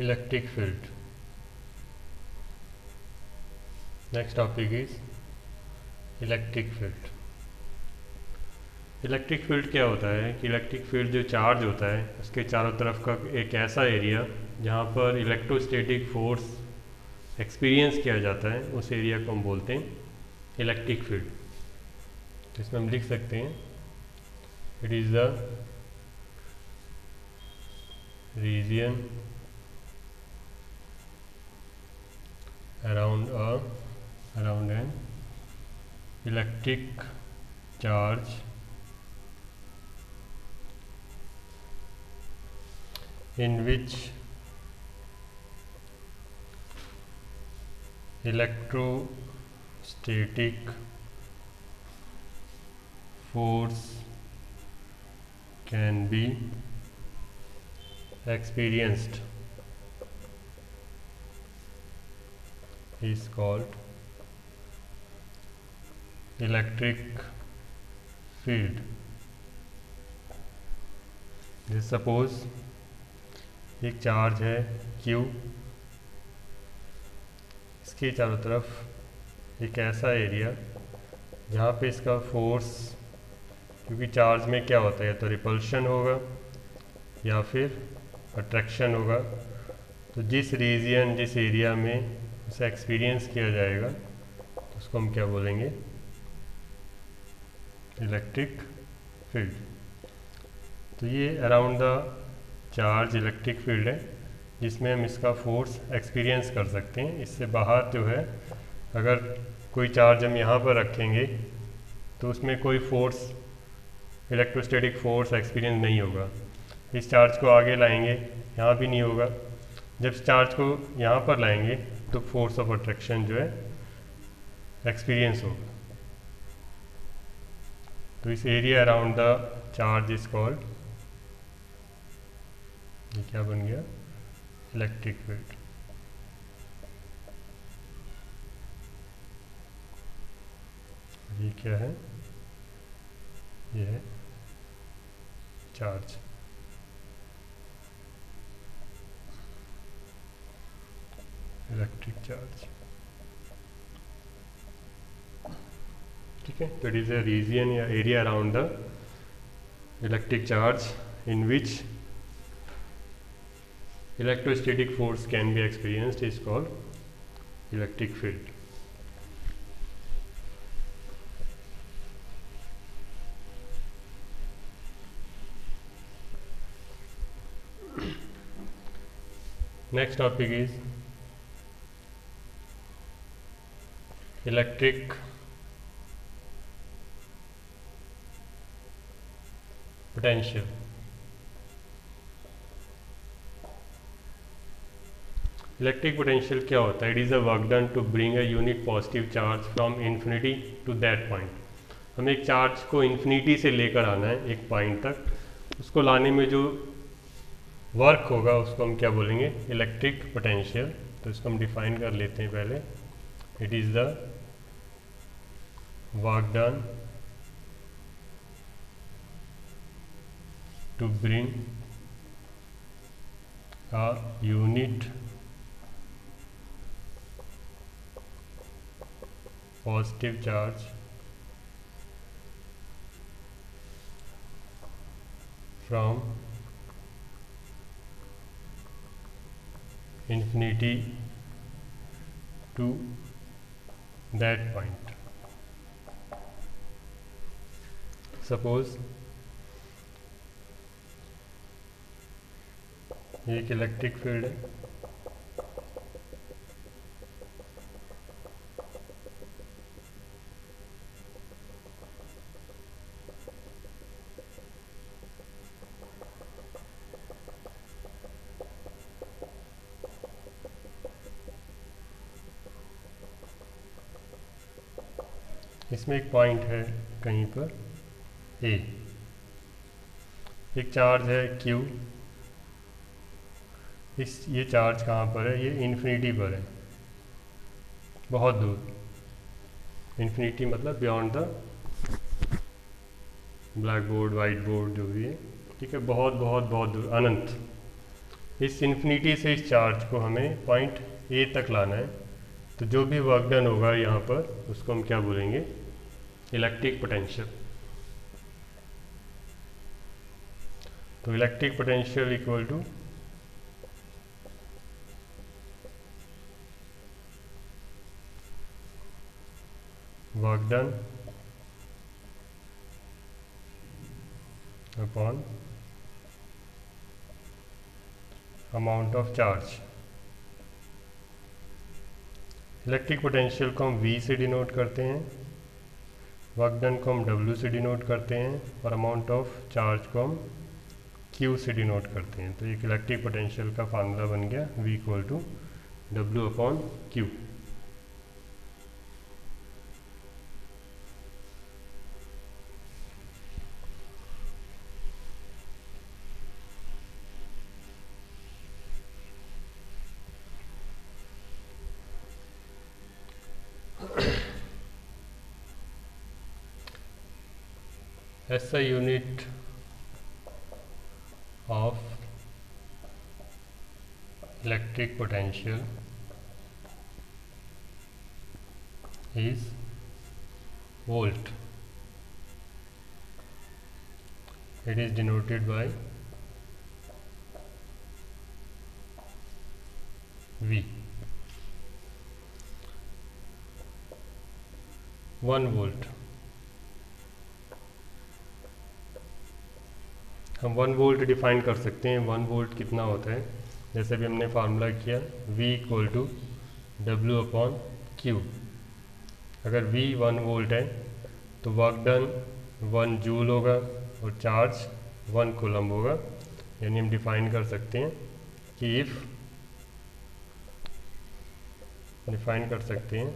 electric field. Next topic is electric field. Electric field क्या होता है कि इलेक्ट्रिक फील्ड जो चार्ज होता है उसके चारों तरफ का एक ऐसा एरिया जहाँ पर इलेक्ट्रोस्टैटिक फोर्स एक्सपीरियंस किया जाता है, उस एरिया को हम बोलते हैं इलेक्ट्रिक फील्ड। तो इसमें हम लिख सकते हैं it is the region around an electric charge in which electrostatic force can be experienced is called electric field. Just suppose एक चार्ज है Q, इसके चारों तरफ एक ऐसा एरिया जहाँ पे इसका फोर्स, क्योंकि चार्ज में क्या होता है, तो रिपल्शन होगा या फिर अट्रैक्शन होगा, तो जिस रीजन जिस एरिया में उसे एक्सपीरियंस किया जाएगा तो उसको हम क्या बोलेंगे, इलेक्ट्रिक फील्ड। तो ये around the charge electric field है जिसमें हम इसका फोर्स एक्सपीरियंस कर सकते हैं। इससे बाहर जो है, अगर कोई चार्ज हम यहाँ पर रखेंगे तो उसमें कोई फोर्स, इलेक्ट्रोस्टैटिक फोर्स एक्सपीरियंस नहीं होगा। इस चार्ज को आगे लाएंगे, यहाँ भी नहीं होगा। जब इस चार्ज को यहाँ पर लाएंगे तो फोर्स ऑफ अट्रैक्शन जो है एक्सपीरियंस होगा। तो इस area around the charge is called, ये क्या बन गया, इलेक्ट्रिक फील्ड। ये क्या है, ये है चार्ज। इलेक्ट्रिक चार्ज, ठीक है। तो इट इज अ रीजन या area around the electric charge in which electrostatic force can be experienced is called electric field. Next topic is electric potential. Electric potential क्या होता है? It is a work done to bring a unit positive charge from infinity to that point. हमें एक charge को infinity से लेकर आना है एक पॉइंट तक, उसको लाने में जो वर्क होगा उसको हम क्या बोलेंगे, इलेक्ट्रिक पोटेंशियल। तो इसको हम डिफाइन कर लेते हैं पहले। It is the work done to bring a unit positive charge from infinity to that point. Suppose ये एक इलेक्ट्रिक फील्ड है, इसमें एक पॉइंट है कहीं पर ए, एक चार्ज है Q, ये चार्ज कहाँ पर है, ये इन्फिनिटी पर है, बहुत दूर। इन्फिनिटी मतलब beyond the black board, white board, जो भी है, ठीक है, बहुत बहुत बहुत दूर, अनंत। इस इन्फिनिटी से इस चार्ज को हमें पॉइंट ए तक लाना है। तो जो भी वर्क डन होगा यहाँ पर उसको हम क्या बोलेंगे, इलेक्ट्रिक पोटेंशियल। तो electric potential equal to work done upon amount of charge. Electric potential को हम V से डिनोट करते हैं, वर्क डन को हम W से डिनोट करते हैं और अमाउंट ऑफ चार्ज को हम Q से डिनोट करते हैं। तो एक इलेक्ट्रिक पोटेंशियल का फार्मूला बन गया V equal to W upon Q। SI unit of electric potential is volt. It is denoted by V. 1 volt, हम 1 वोल्ट डिफाइन कर सकते हैं। 1 वोल्ट कितना होता है, जैसे भी हमने फार्मूला किया V equal to W upon Q। अगर V 1 वोल्ट है तो वर्क डन 1 जूल होगा और चार्ज 1 कूलम्ब होगा। यानी हम डिफाइन कर सकते हैं कि डिफाइन कर सकते हैं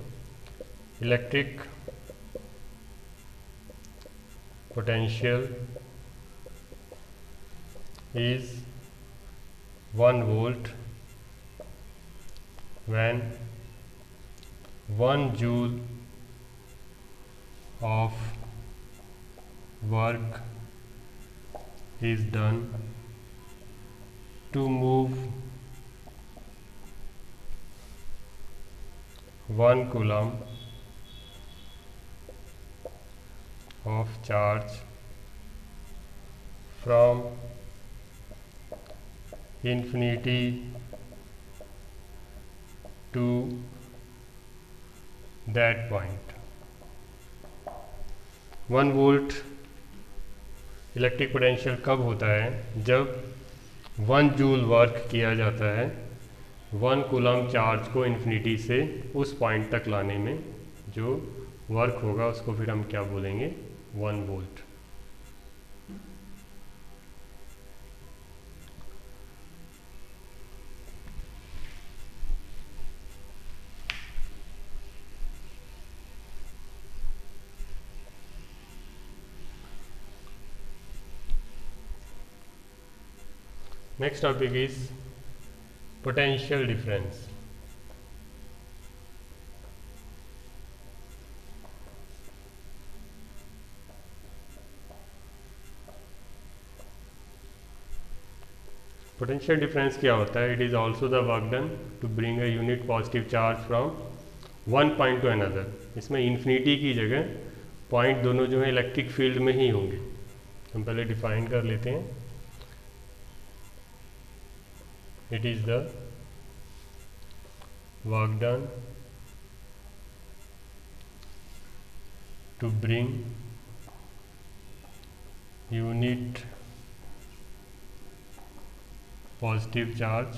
electric potential is 1 volt when 1 joule of work is done to move 1 coulomb of charge from infinity to that point। 1 volt electric potential कब होता है, जब 1 जूल वर्क किया जाता है 1 कूलम्ब चार्ज को इन्फिनिटी से उस पॉइंट तक लाने में जो वर्क होगा उसको फिर हम क्या बोलेंगे, 1 volt. Next topic is potential difference। Potential difference क्या होता है, it is also the work done to bring a unit positive charge from 1 point to another. इसमें इन्फिनिटी की जगह पॉइंट दोनों जो है इलेक्ट्रिक फील्ड में ही होंगे। हम पहले डिफाइन कर लेते हैं। It is the work done to bring unit positive charge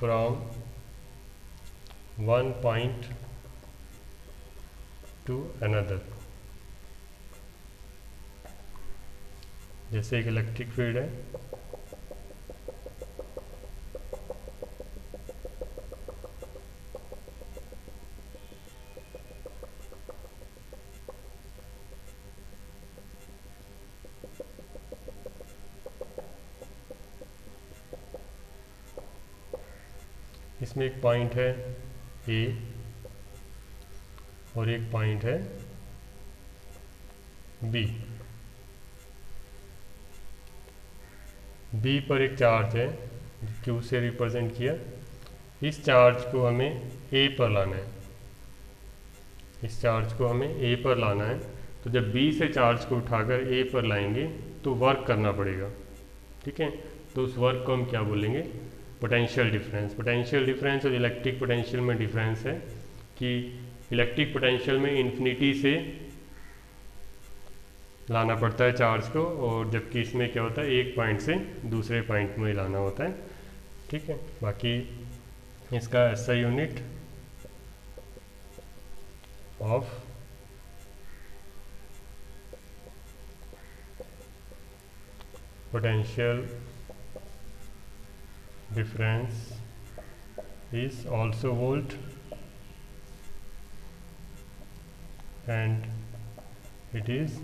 from 1 point to another। जैसे एक इलेक्ट्रिक फील्ड है, इसमें एक पॉइंट है ए और एक पॉइंट है बी। बी पर एक चार्ज है क्यू से रिप्रेजेंट किया, इस चार्ज को हमें ए पर लाना है, इस चार्ज को हमें ए पर लाना है। तो जब बी से चार्ज को उठाकर ए पर लाएंगे तो वर्क करना पड़ेगा, ठीक है। तो उस वर्क को हम क्या बोलेंगे, पोटेंशियल डिफरेंस। पोटेंशियल डिफरेंस और इलेक्ट्रिक पोटेंशियल में डिफरेंस है कि इलेक्ट्रिक पोटेंशियल में इन्फिनिटी से लाना पड़ता है चार्ज को, और जबकि इसमें क्या होता है एक पॉइंट से दूसरे पॉइंट में लाना होता है, ठीक है। बाकी इसका ऐसा unit of potential difference is also volt, and it is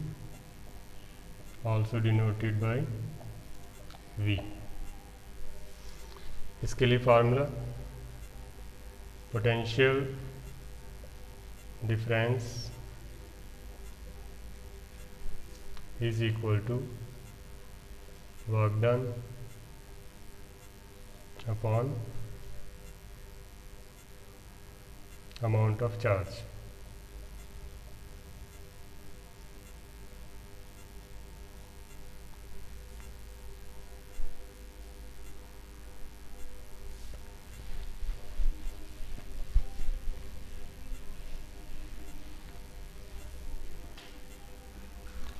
also denoted by V। इसके लिए formula potential difference is equal to work done upon amount of charge।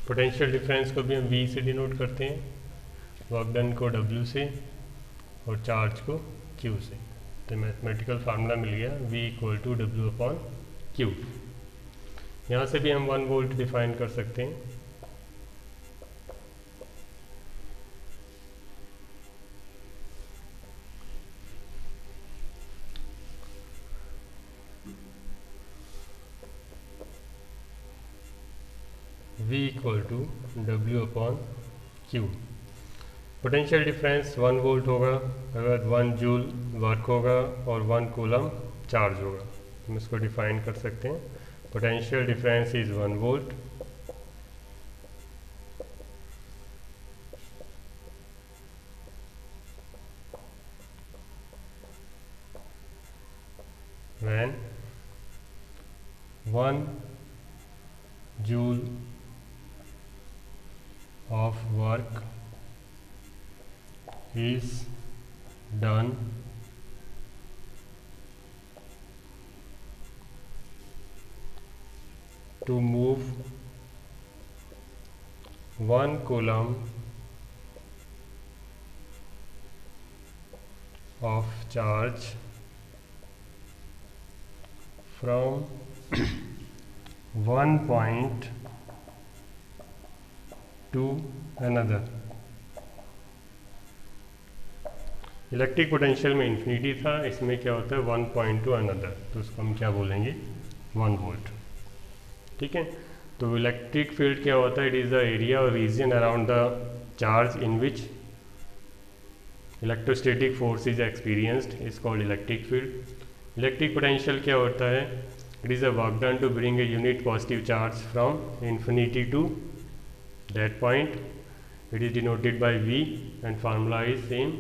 पोटेंशियल डिफरेंस को भी हम V से डिनोट करते हैं, वर्क डन को W से और चार्ज को Q से। तो मैथमेटिकल फार्मूला मिल गया V equal to W upon Q। यहाँ से भी हम 1 वोल्ट डिफाइन कर सकते हैं। V equal to W upon Q। Potential difference 1 volt होगा अगर 1 जूल वर्क होगा और 1 कूलम चार्ज होगा, हम इसको डिफाइन कर सकते हैं। Potential difference is 1 volt when 1 joule of work is done to move 1 coulomb of charge from one point to another। Electric potential में इन्फिनिटी था, इसमें क्या होता है 1 पॉइंट टू अनदर, तो उसको हम क्या बोलेंगे 1 वोल्ट, ठीक है। तो इलेक्ट्रिक फील्ड क्या होता है, इट इज़ द एरिया और region around the charge in which electrostatic force is experienced is called electric field. Electric potential क्या होता है, it is a work done to bring a unit positive charge from infinity to that point, it is denoted by V and formula is same,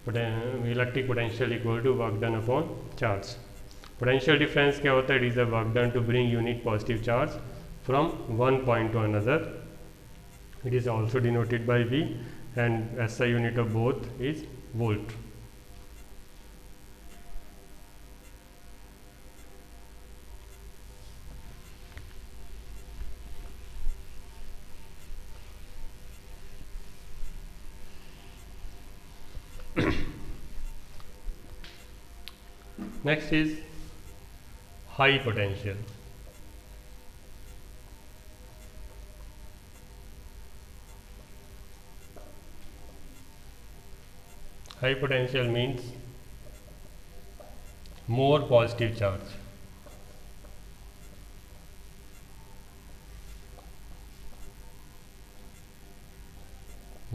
electric potential equal to work done upon charge. Potential difference क्या होता है, it is a work done to bring unit positive charge from one point to another, it is also denoted by V and SI unit of both is volt. Next is high potential। High potential means more positive charge,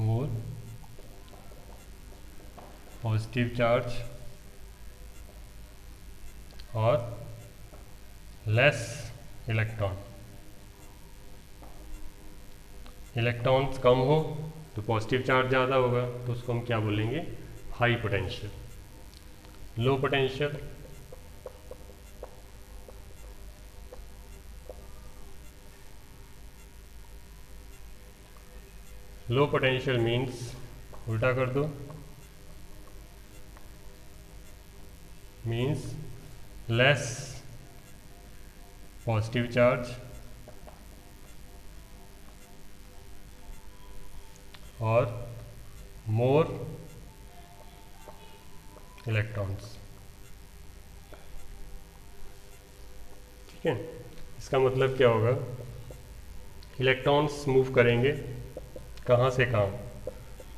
more positive charge और less electron. Electrons कम हो तो positive charge ज़्यादा होगा तो उसको हम क्या बोलेंगे, high potential. Low potential, low potential means, उल्टा कर दो, मीन्स लेस पॉजिटिव चार्ज और मोर इलेक्ट्रॉन्स। ठीक है, इसका मतलब क्या होगा, इलेक्ट्रॉन्स मूव करेंगे कहाँ से कहाँ,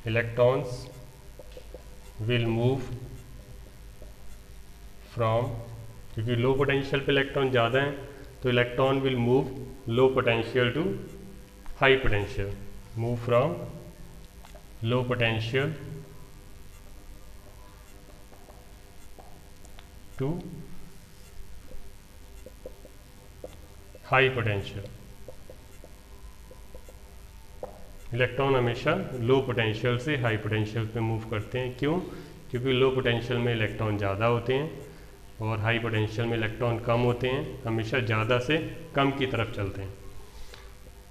इलेक्ट्रॉन्स विल मूव फ्रॉम, क्योंकि लो पोटेंशियल पे इलेक्ट्रॉन ज़्यादा हैं तो electron will move low potential to high potential, move from low potential to high potential. Electron हमेशा लो पोटेंशियल से हाई पोटेंशियल पे मूव करते हैं, क्यों, क्योंकि लो पोटेंशियल में इलेक्ट्रॉन ज़्यादा होते हैं और हाई पोटेंशियल में इलेक्ट्रॉन कम होते हैं, हमेशा ज़्यादा से कम की तरफ चलते हैं।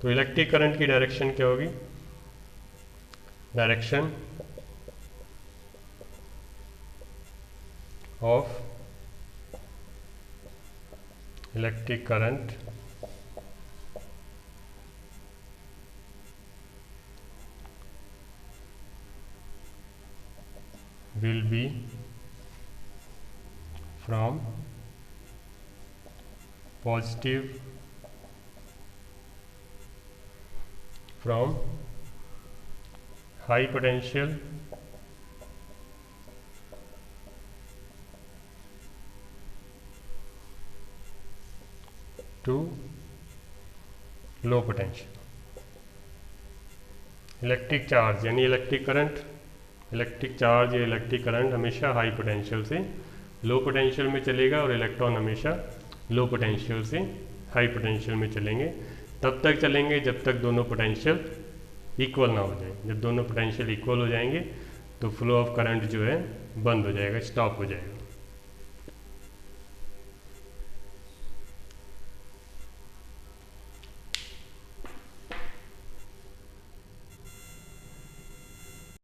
तो इलेक्ट्रिक करंट की डायरेक्शन क्या होगी, direction of electric current will be from positive, from high potential to low potential। Electric charge यानी इलेक्ट्रिक करंट, इलेक्ट्रिक चार्ज या इलेक्ट्रिक करंट हमेशा हाई पोटेंशियल से लो पोटेंशियल में चलेगा और इलेक्ट्रॉन हमेशा लो पोटेंशियल से हाई पोटेंशियल में चलेंगे। तब तक चलेंगे जब तक दोनों पोटेंशियल इक्वल ना हो जाए। जब दोनों पोटेंशियल इक्वल हो जाएंगे तो फ्लो ऑफ करंट जो है बंद हो जाएगा, स्टॉप हो जाएगा।